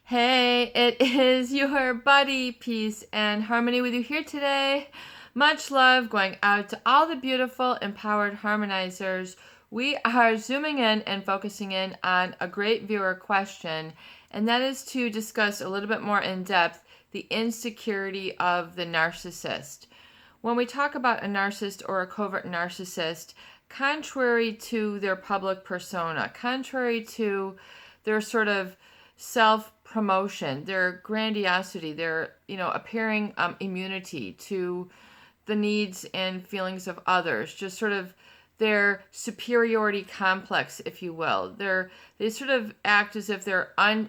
Hey, it is your buddy, Peace and Harmony with you here today. Much love going out to all the beautiful, empowered harmonizers. We are zooming in and focusing in on a great viewer question, and that is to discuss a little bit more in depth the insecurity of the narcissist. When we talk about a narcissist or a covert narcissist, contrary to their public persona, contrary to their sort of self promotion, their grandiosity, their appearing immunity to the needs and feelings of others, just sort of their superiority complex, if you will. They sort of act as if they're as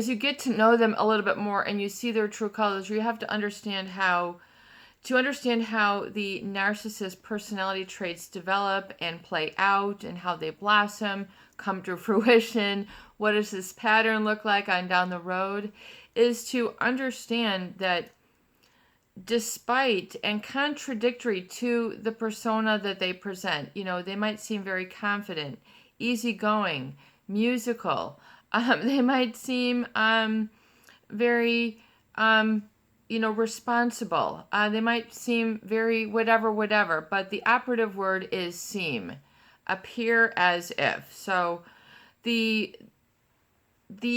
you get to know them a little bit more and you see their true colors, you have to understand how the narcissist personality traits develop and play out and how they blossom, come to fruition, what does this pattern look like on down the road, is to understand that despite and contradictory to the persona that they present, they might seem very confident, easygoing, musical. They might seem very responsible. They might seem very whatever, but the operative word is seem, appear as if. So the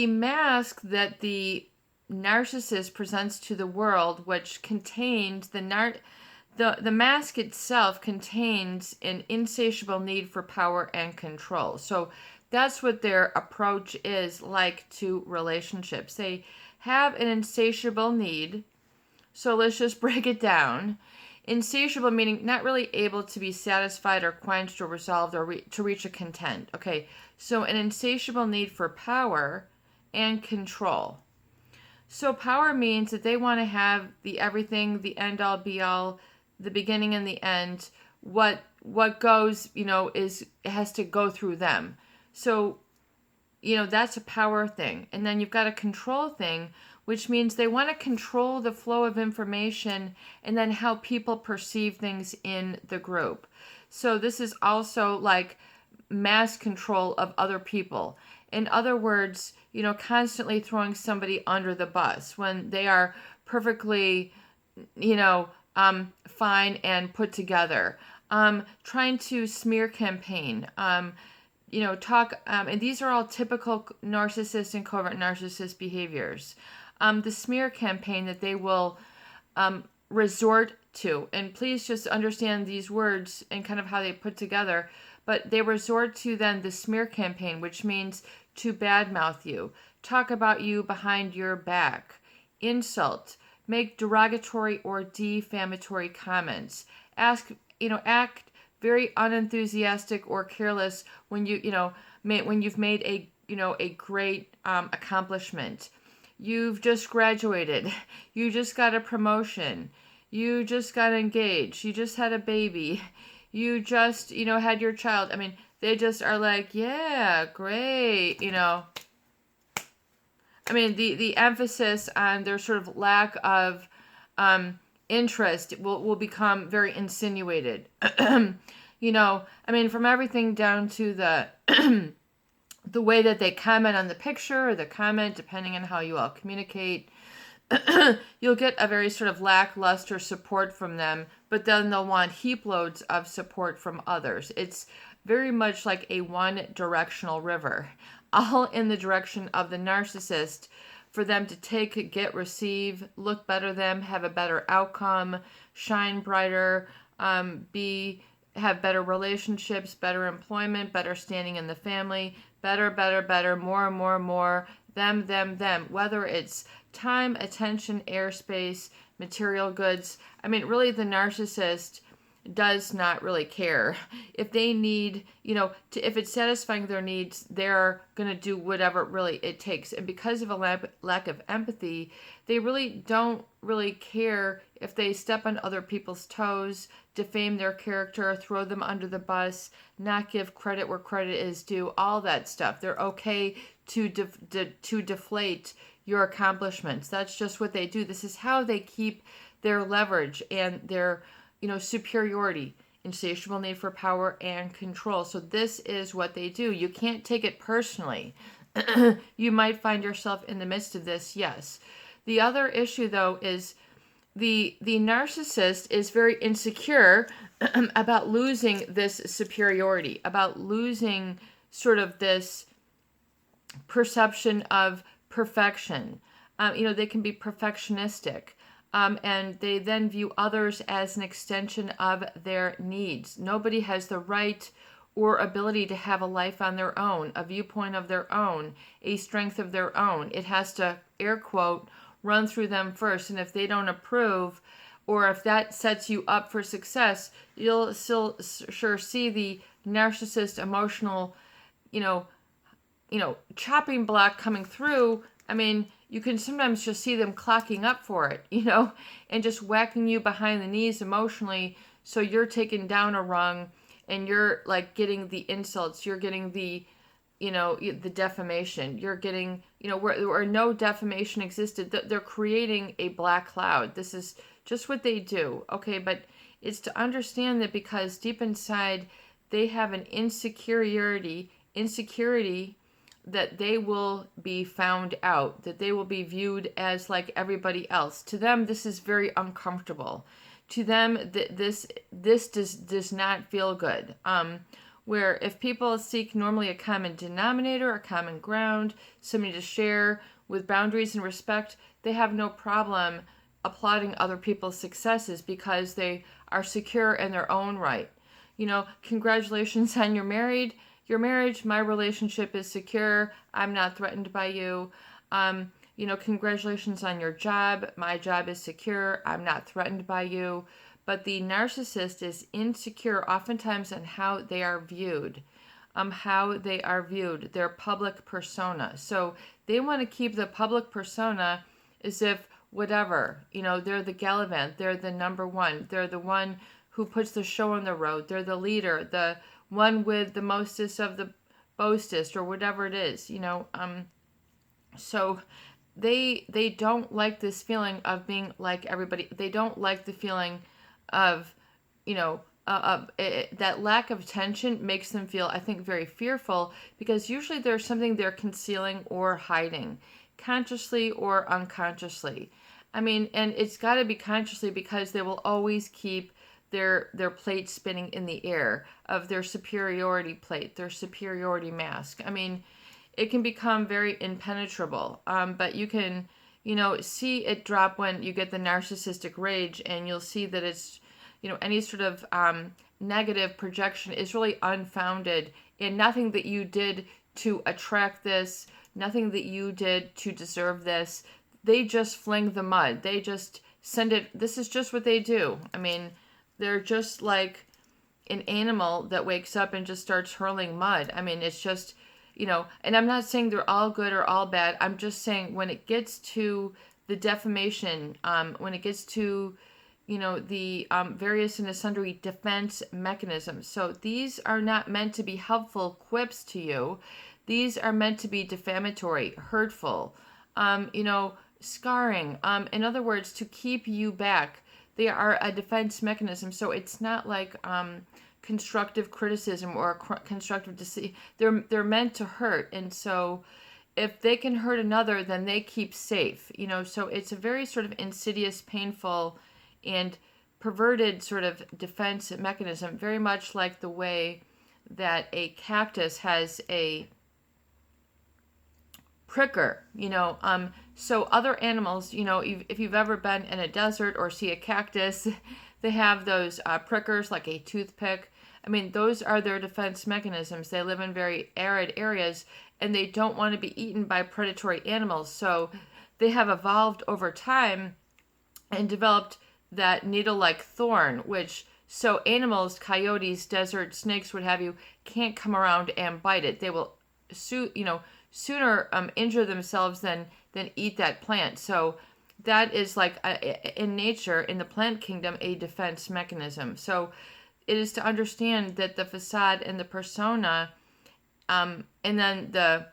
mask that the narcissist presents to the world, which contains the mask itself contains an insatiable need for power and control. So that's what their approach is like to relationships. They have an insatiable need. So let's just break it down. Insatiable meaning not really able to be satisfied or quenched or resolved or to reach a content. Okay, so an insatiable need for power and control. So power means that they want to have the everything, the end all be all, the beginning and the end. What goes, has to go through them. So, that's a power thing. And then you've got a control thing, which means they want to control the flow of information and then how people perceive things in the group. So this is also like mass control of other people. In other words, constantly throwing somebody under the bus when they are perfectly, fine and put together. Trying to smear campaign. Talk, and these are all typical narcissist and covert narcissist behaviors. The smear campaign that they will resort to, and please just understand these words and kind of how they put together, but they resort to then the smear campaign, which means to badmouth you, talk about you behind your back, insult, make derogatory or defamatory comments, act very unenthusiastic or careless when when you've made a great accomplishment. You've just graduated. You just got a promotion. You just got engaged. You just had a baby. You just, had your child. I mean, they just are like, yeah, great, I mean, the emphasis on their sort of lack of interest will become very insinuated. I mean, from everything down to the the way that they comment on the picture or the comment, depending on how you all communicate, you'll get a very sort of lackluster support from them, but then they'll want heap loads of support from others. It's very much like a one-directional river, all in the direction of the narcissist, for them to take, get, receive, look better than, have a better outcome, shine brighter, have better relationships, better employment, better standing in the family, better, more, them, whether it's time, attention, airspace, material goods. I mean, really, the narcissist does not really care. If they need, if it's satisfying their needs, they're going to do whatever really it takes. And because of a lack of empathy, they really don't really care if they step on other people's toes, defame their character, throw them under the bus, not give credit where credit is due, all that stuff. They're okay to deflate your accomplishments. That's just what they do. This is how they keep their leverage and their superiority, insatiable need for power and control. So this is what they do. You can't take it personally. you might find yourself in the midst of this, yes. The other issue, though, is the narcissist is very insecure about losing this superiority, about losing sort of this perception of perfection. They can be perfectionistic. And they then view others as an extension of their needs. Nobody has the right or ability to have a life on their own, a viewpoint of their own, a strength of their own. It has to, air quote, run through them first. And if they don't approve, or if that sets you up for success, you'll still sure see the narcissist emotional, chopping block coming through. I mean, you can sometimes just see them clocking up for it, and just whacking you behind the knees emotionally. So you're taken down a rung and you're like getting the insults, you're getting the, the defamation, you're getting, where no defamation existed, they're creating a black cloud. This is just what they do. Okay. But it's to understand that because deep inside they have an insecurity that they will be found out, that they will be viewed as like everybody else. To them, this is very uncomfortable. To them, this does not feel good. Where if people seek normally a common denominator, a common ground, somebody to share with boundaries and respect, they have no problem applauding other people's successes because they are secure in their own right. Congratulations on your marriage, my relationship is secure. I'm not threatened by you. Congratulations on your job. My job is secure. I'm not threatened by you. But the narcissist is insecure oftentimes on how they are viewed, their public persona. So they want to keep the public persona as if whatever, they're the Gallivant, they're the number one, they're the one who puts the show on the road, they're the leader, the one with the mostest of the boastest, or whatever it is, So they don't like this feeling of being like everybody. They don't like the feeling of, that lack of tension makes them feel, I think, very fearful, because usually there's something they're concealing or hiding, consciously or unconsciously. I mean, and it's got to be consciously, because they will always keep their plate spinning in the air of their superiority plate, their superiority mask. I mean, it can become very impenetrable, but you can, see it drop when you get the narcissistic rage, and you'll see that it's, any sort of negative projection is really unfounded, and nothing that you did to attract this, nothing that you did to deserve this. They just fling the mud. They just send it. This is just what they do. I mean, they're just like an animal that wakes up and just starts hurling mud. I mean, it's just, and I'm not saying they're all good or all bad. I'm just saying when it gets to the defamation, when it gets to, the various and sundry defense mechanisms. So these are not meant to be helpful quips to you. These are meant to be defamatory, hurtful, scarring. In other words, to keep you back. They are a defense mechanism, so it's not like constructive criticism or constructive deceit. They're meant to hurt, and so if they can hurt another, then they keep safe. So it's a very sort of insidious, painful, and perverted sort of defense mechanism, very much like the way that a cactus has a pricker, so other animals, if you've ever been in a desert or see a cactus, they have those prickers like a toothpick. I mean, those are their defense mechanisms. They live in very arid areas, and they don't want to be eaten by predatory animals. So they have evolved over time and developed that needle-like thorn, which, so animals, coyotes, desert snakes, what have you, can't come around and bite it. They will sooner injure themselves than eat that plant. So that is like in nature, in the plant kingdom, a defense mechanism. So it is to understand that the facade and the persona, and then the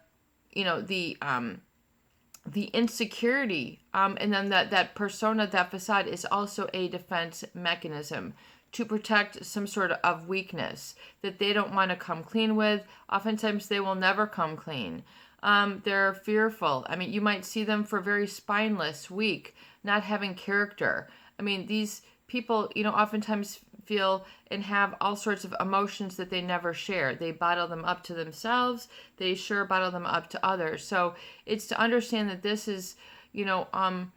insecurity, and then that persona, that facade is also a defense mechanism to protect some sort of weakness that they don't want to come clean with. Oftentimes they will never come clean. They're fearful. I mean, you might see them for very spineless, weak, not having character. I mean, these people, oftentimes feel and have all sorts of emotions that they never share. They bottle them up to themselves. They sure bottle them up to others. So it's to understand that this is, and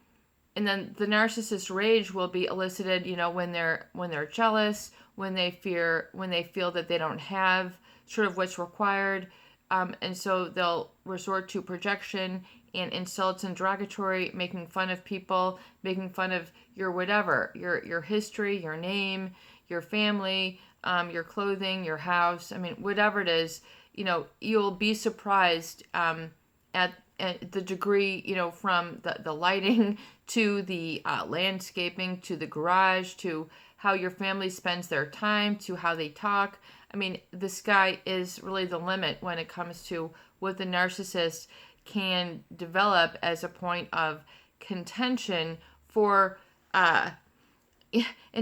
then the narcissist rage will be elicited, when they're jealous, when they feel that they don't have sort of what's required, and so they'll resort to projection and insults and derogatory, making fun of people, making fun of your whatever, your history, your name, your family, your clothing, your house. I mean, whatever it is, you'll be surprised at the degree, from the lighting to the landscaping to the garage to how your family spends their time to how they talk. I mean, the sky is really the limit when it comes to what the narcissist can develop as a point of contention for, and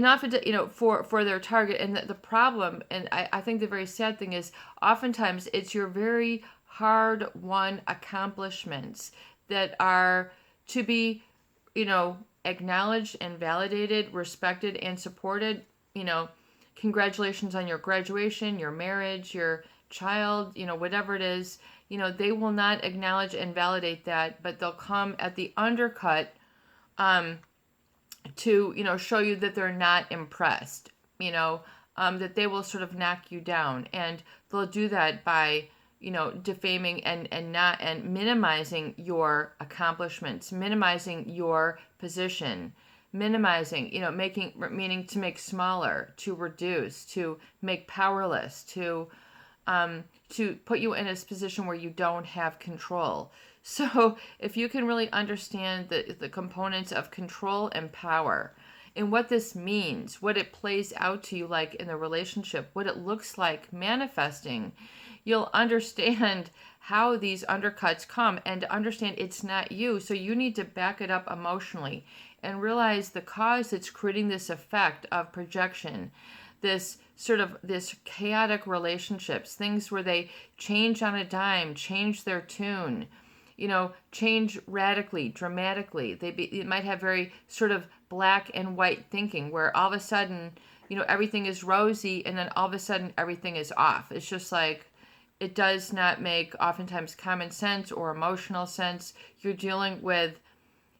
often, for their target. And the problem, and I think the very sad thing is, oftentimes it's your very hard-won accomplishments that are to be, acknowledged and validated, respected and supported. Congratulations on your graduation, your marriage, your child, whatever it is. They will not acknowledge and validate that, but they'll come at the undercut to, show you that they're not impressed, that they will sort of knock you down. And they'll do that by, defaming and minimizing your accomplishments, minimizing your position, minimizing, meaning to make smaller, to reduce, to make powerless, to put you in a position where you don't have control. So if you can really understand the components of control and power and what this means, what it plays out to you like in the relationship, what it looks like manifesting, you'll understand how these undercuts come and understand it's not you. So you need to back it up emotionally and realize the cause that's creating this effect of projection, this chaotic relationships, things where they change on a dime, change their tune, change radically, dramatically. It might have very sort of black and white thinking where all of a sudden, everything is rosy and then all of a sudden everything is off. It's just like, it does not make oftentimes common sense or emotional sense. You're dealing with,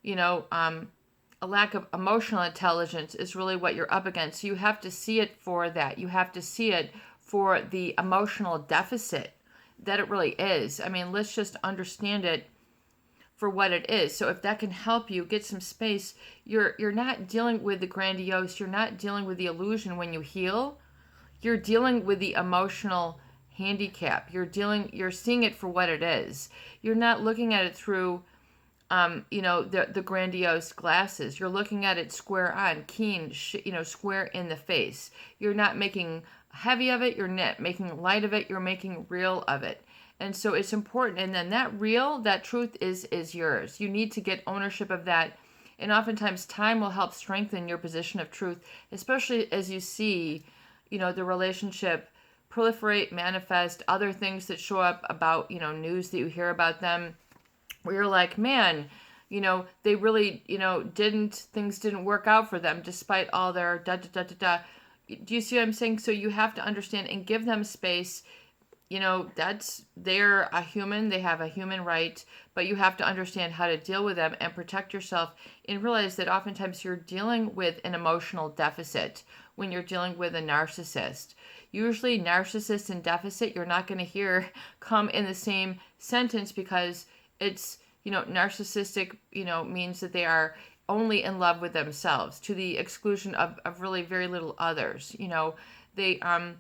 a lack of emotional intelligence is really what you're up against. So you have to see it for that. You have to see it for the emotional deficit that it really is. I mean, let's just understand it for what it is. So if that can help you get some space, you're not dealing with the grandiose, you're not dealing with the illusion when you heal. You're dealing with the emotional handicap. You're seeing it for what it is. You're not looking at it through the grandiose glasses. You're looking at it square on, keen, square in the face. You're not making heavy of it. You're not making light of it. You're making real of it. And so it's important. And then that truth is yours. You need to get ownership of that. And oftentimes time will help strengthen your position of truth, especially as you see, the relationship proliferate, manifest, other things that show up about, news that you hear about them, where you're like, man, they really, things didn't work out for them despite all their da-da-da-da-da. Do you see what I'm saying? So you have to understand and give them space. They're a human, they have a human right, but you have to understand how to deal with them and protect yourself and realize that oftentimes you're dealing with an emotional deficit when you're dealing with a narcissist. Usually narcissist and deficit, you're not going to hear come in the same sentence because it's, narcissistic, means that they are only in love with themselves to the exclusion of really very little others. They don't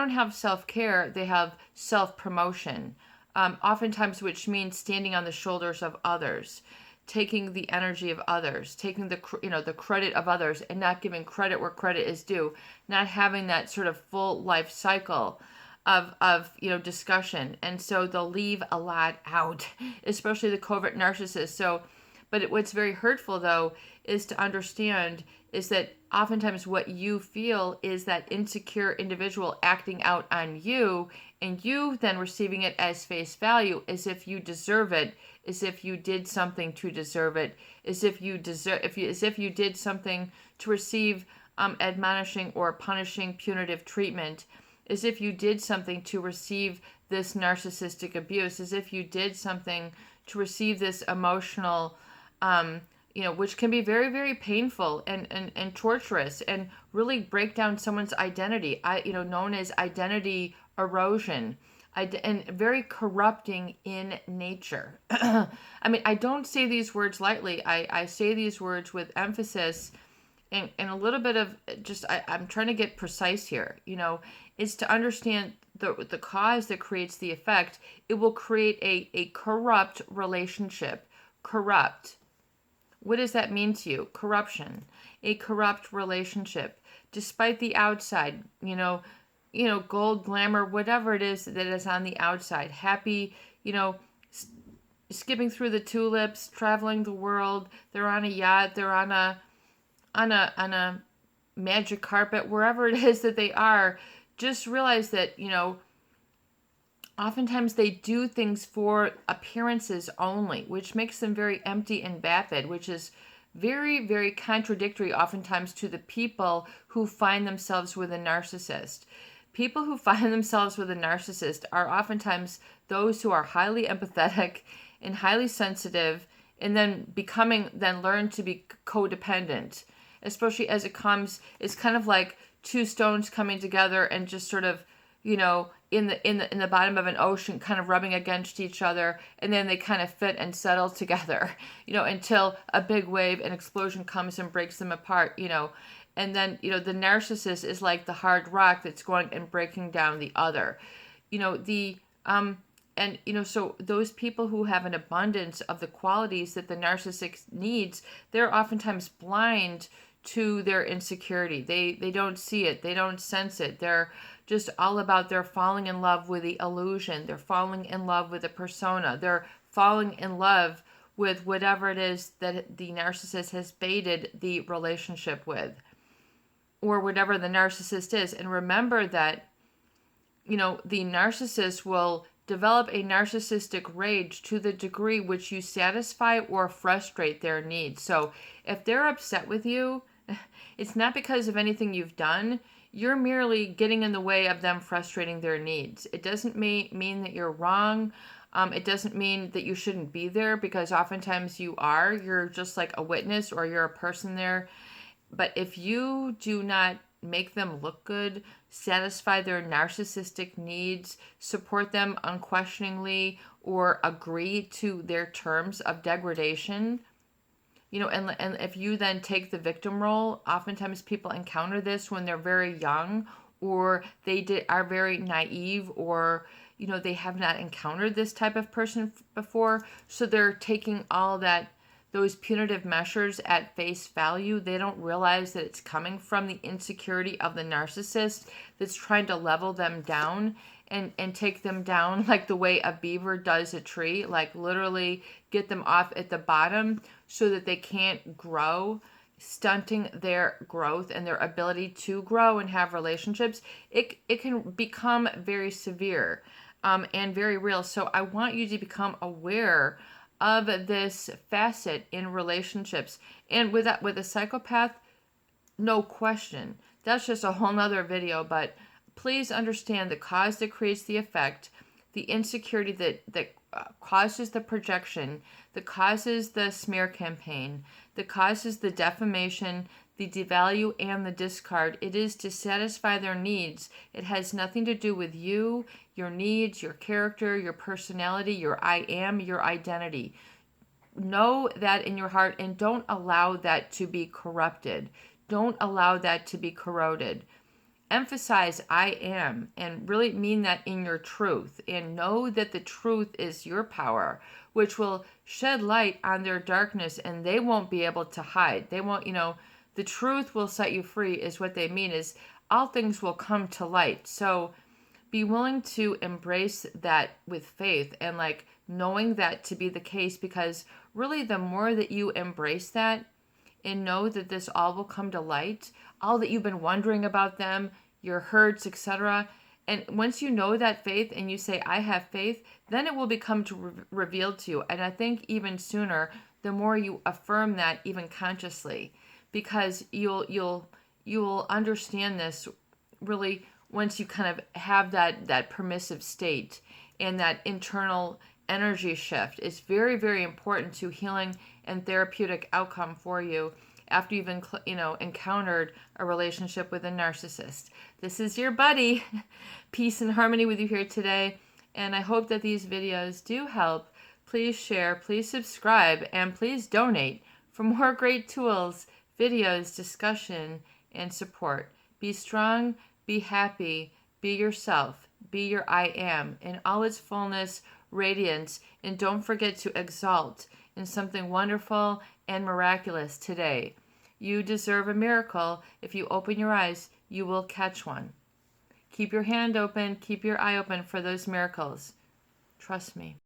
have self-care, they have self-promotion, oftentimes, which means standing on the shoulders of others, taking the energy of others, taking the credit of others and not giving credit where credit is due, not having that sort of full life cycle of discussion. And so they'll leave a lot out, especially the covert narcissist. So, but what's very hurtful though is to understand is that oftentimes what you feel is that insecure individual acting out on you and you then receiving it as face value, as if you deserve it, as if you did something to deserve it, as if you did something to receive admonishing or punishing punitive treatment, as if you did something to receive this narcissistic abuse, as if you did something to receive this emotional, which can be very, very painful and torturous, and really break down someone's identity, known as identity erosion, and very corrupting in nature. I mean, I don't say these words lightly. I say these words with emphasis and a little bit of just, I'm trying to get precise here, is to understand the cause that creates the effect. It will create a corrupt relationship. Corrupt. What does that mean to you? Corruption. A corrupt relationship. Despite the outside, gold, glamour, whatever it is that is on the outside. Happy, skipping through the tulips, traveling the world. They're on a yacht. They're on a magic carpet, wherever it is that they are. Just realize that, oftentimes they do things for appearances only, which makes them very empty and vapid, which is very, very contradictory oftentimes to the people who find themselves with a narcissist. People who find themselves with a narcissist are oftentimes those who are highly empathetic and highly sensitive, and then learn to be codependent, especially as it's kind of like two stones coming together and just sort of, in the bottom of an ocean, kind of rubbing against each other, and then they kind of fit and settle together, until a big wave and explosion comes and breaks them apart, and then, the narcissist is like the hard rock that's going and breaking down the other, so those people who have an abundance of the qualities that the narcissist needs, they're oftentimes blind to their insecurity. They don't see it. They don't sense it. They're just all about, they're falling in love with the illusion. They're falling in love with the persona. They're falling in love with whatever it is that the narcissist has baited the relationship with, or whatever the narcissist is. And remember that, the narcissist will develop a narcissistic rage to the degree which you satisfy or frustrate their needs. So if they're upset with you, it's not because of anything you've done. You're merely getting in the way of them frustrating their needs. It doesn't mean that you're wrong. It doesn't mean that you shouldn't be there, because oftentimes you are. You're just like a witness, or you're a person there. But if you do not make them look good, satisfy their narcissistic needs, support them unquestioningly, or agree to their terms of degradation, and if you then take the victim role, oftentimes people encounter this when they're very young, or they are very naive, or they have not encountered this type of person before, so they're taking all those punitive measures at face value. They don't realize that it's coming from the insecurity of the narcissist that's trying to level them down and take them down like the way a beaver does a tree, like literally get them off at the bottom so that they can't grow, stunting their growth and their ability to grow and have relationships. It can become very severe and very real. So I want you to become aware of this facet in relationships. And with a psychopath, no question. That's just a whole nother video, but please understand the cause that creates the effect, the insecurity that causes the projection, that causes the smear campaign, that causes the defamation, the devalue, and the discard. It is to satisfy their needs. It has nothing to do with you, your needs, your character, your personality, your I am, your identity. Know that in your heart, and don't allow that to be corrupted. Don't allow that to be corroded. Emphasize I am, and really mean that in your truth, and know that the truth is your power, which will shed light on their darkness, and they won't be able to hide. They won't, the truth will set you free is what they mean, is all things will come to light. So be willing to embrace that with faith, and like knowing that to be the case, because really the more that you embrace that and know that this all will come to light, all that you've been wondering about them, your hurts, etc., And once you know that faith and you say, I have faith, then it will become revealed to you. And I think even sooner, the more you affirm that, even consciously, because you'll understand this really once you kind of have that permissive state and that internal energy shift. It's very, very important to healing and therapeutic outcome for you after you've encountered a relationship with a narcissist. This is your buddy. Peace and harmony with you here today, and I hope that these videos do help. Please share, please subscribe, and please donate for more great tools, videos, discussion, and support. Be strong, be happy, be yourself, be your I am in all its fullness, radiance, and don't forget to exalt in something wonderful and miraculous today. You deserve a miracle. If you open your eyes, you will catch one. Keep your hand open, keep your eye open for those miracles. Trust me.